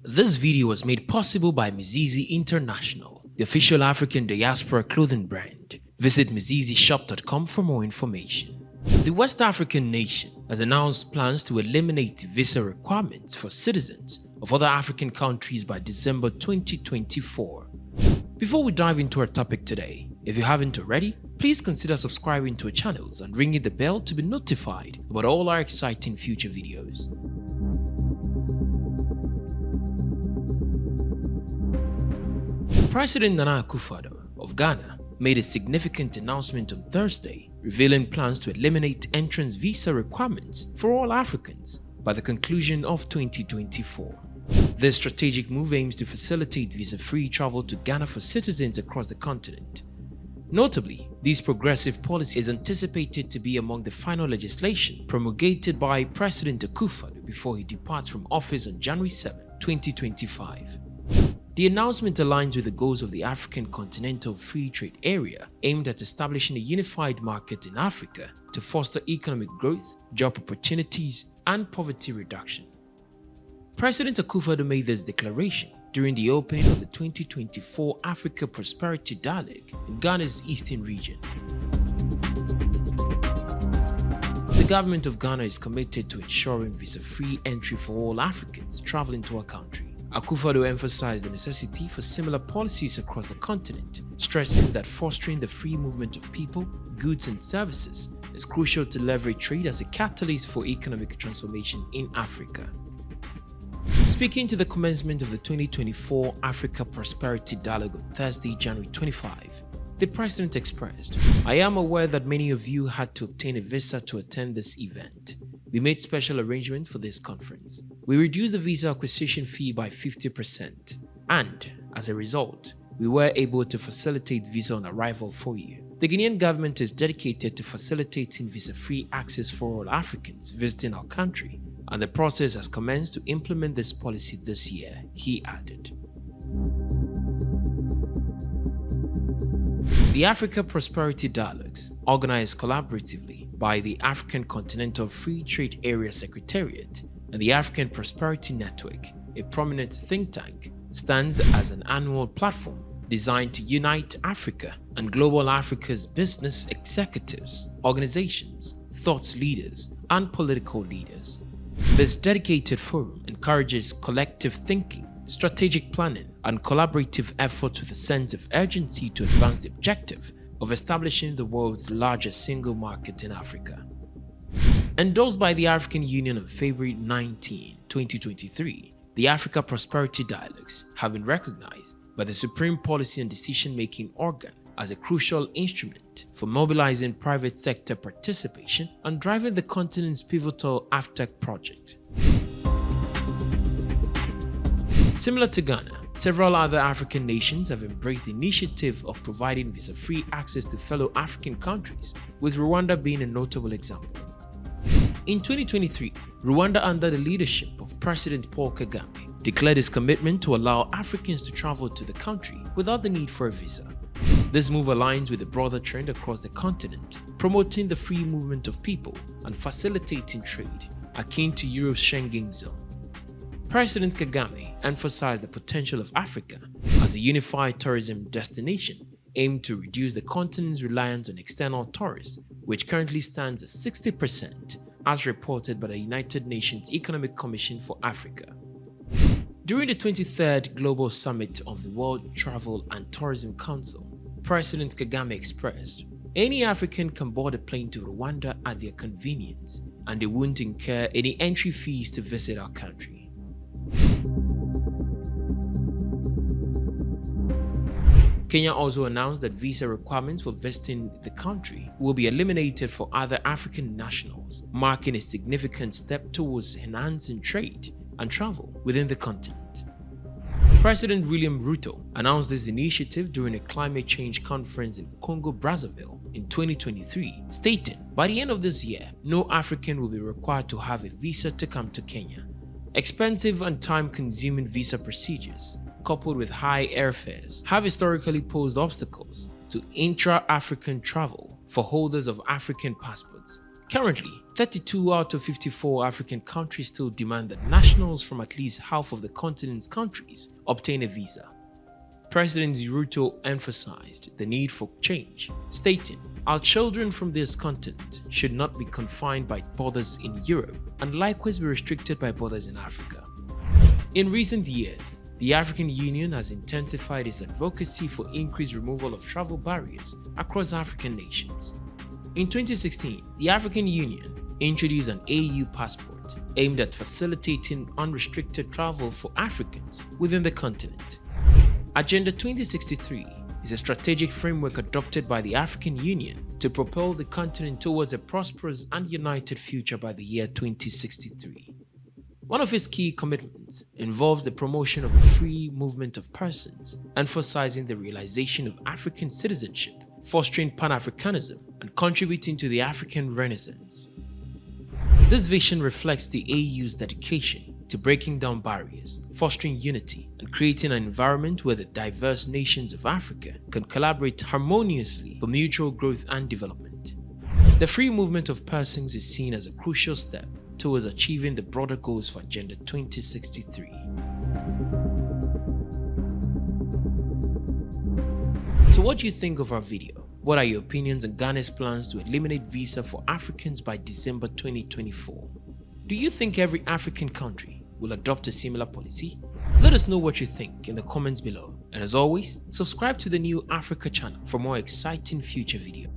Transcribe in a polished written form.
This video was made possible by Mizizi International, the official African diaspora clothing brand. Visit mizizishop.com for more information. The West African nation has announced plans to eliminate visa requirements for citizens of other African countries by December 2024. Before we dive into our topic today, if you haven't already, please consider subscribing to our channels and ringing the bell to be notified about all our exciting future videos. President Nana Akufo-Addo of Ghana made a significant announcement on Thursday, revealing plans to eliminate entrance visa requirements for all Africans by the conclusion of 2024. This strategic move aims to facilitate visa-free travel to Ghana for citizens across the continent. Notably, this progressive policy is anticipated to be among the final legislation promulgated by President Akufo-Addo before he departs from office on January 7, 2025. The announcement aligns with the goals of the African Continental Free Trade Area, aimed at establishing a unified market in Africa to foster economic growth, job opportunities, and poverty reduction. President Akufo-Addo made this declaration during the opening of the 2024 Africa Prosperity Dialogue in Ghana's eastern region. The government of Ghana is committed to ensuring visa-free entry for all Africans traveling to our country. Akufo-Addo emphasized the necessity for similar policies across the continent, stressing that fostering the free movement of people, goods and services is crucial to leverage trade as a catalyst for economic transformation in Africa. Speaking to the commencement of the 2024 Africa Prosperity Dialogue on Thursday, January 25, the President expressed, "I am aware that many of you had to obtain a visa to attend this event. We made special arrangements for this conference. We reduced the visa acquisition fee by 50%, and as a result, we were able to facilitate visa on arrival for you. The Ghanaian government is dedicated to facilitating visa-free access for all Africans visiting our country, and the process has commenced to implement this policy this year," he added. The Africa Prosperity Dialogues, organized collaboratively by the African Continental Free Trade Area Secretariat and the African Prosperity Network, a prominent think tank, stands as an annual platform designed to unite Africa and global Africa's business executives, organizations, thought leaders, and political leaders. This dedicated forum encourages collective thinking, strategic planning, and collaborative efforts with a sense of urgency to advance the objective of establishing the world's largest single market in Africa. Endorsed by the African Union on February 19, 2023, the Africa Prosperity Dialogues have been recognized by the Supreme Policy and Decision-Making Organ as a crucial instrument for mobilizing private sector participation and driving the continent's pivotal AfCFTA project. Similar to Ghana, several other African nations have embraced the initiative of providing visa-free access to fellow African countries, with Rwanda being a notable example. In 2023, Rwanda, under the leadership of President Paul Kagame, declared its commitment to allow Africans to travel to the country without the need for a visa. This move aligns with the broader trend across the continent, promoting the free movement of people and facilitating trade, akin to Europe's Schengen zone. President Kagame emphasized the potential of Africa as a unified tourism destination aimed to reduce the continent's reliance on external tourists, which currently stands at 60%, as reported by the United Nations Economic Commission for Africa. During the 23rd Global Summit of the World Travel and Tourism Council, President Kagame expressed, "Any African can board a plane to Rwanda at their convenience, and they won't incur any entry fees to visit our country." Kenya also announced that visa requirements for visiting the country will be eliminated for other African nationals, marking a significant step towards enhancing trade and travel within the continent. President William Ruto announced this initiative during a climate change conference in Congo-Brazzaville in 2023, stating, "By the end of this year, no African will be required to have a visa to come to Kenya." Expensive and time-consuming visa procedures, coupled with high airfares, have historically posed obstacles to intra-African travel for holders of African passports, Currently, 32 out of 54 African countries still demand that nationals from at least half of the continent's countries obtain a visa. President Ruto emphasized the need for change, stating, "Our children from this continent should not be confined by borders in Europe and likewise be restricted by borders in Africa." In recent years, the African Union has intensified its advocacy for increased removal of travel barriers across African nations. In 2016, the African Union introduced an AU passport aimed at facilitating unrestricted travel for Africans within the continent. Agenda 2063 is a strategic framework adopted by the African Union to propel the continent towards a prosperous and united future by the year 2063. One of its key commitments involves the promotion of the free movement of persons, emphasizing the realization of African citizenship, fostering Pan-Africanism, and contributing to the African Renaissance. This vision reflects the AU's dedication to breaking down barriers, fostering unity, and creating an environment where the diverse nations of Africa can collaborate harmoniously for mutual growth and development. The free movement of persons is seen as a crucial step towards achieving the broader goals for Agenda 2063. So what do you think of our video? What are your opinions on Ghana's plans to eliminate visa for Africans by December 2024? Do you think every African country will adopt a similar policy? Let us know what you think in the comments below. And as always, subscribe to the new Africa channel for more exciting future videos.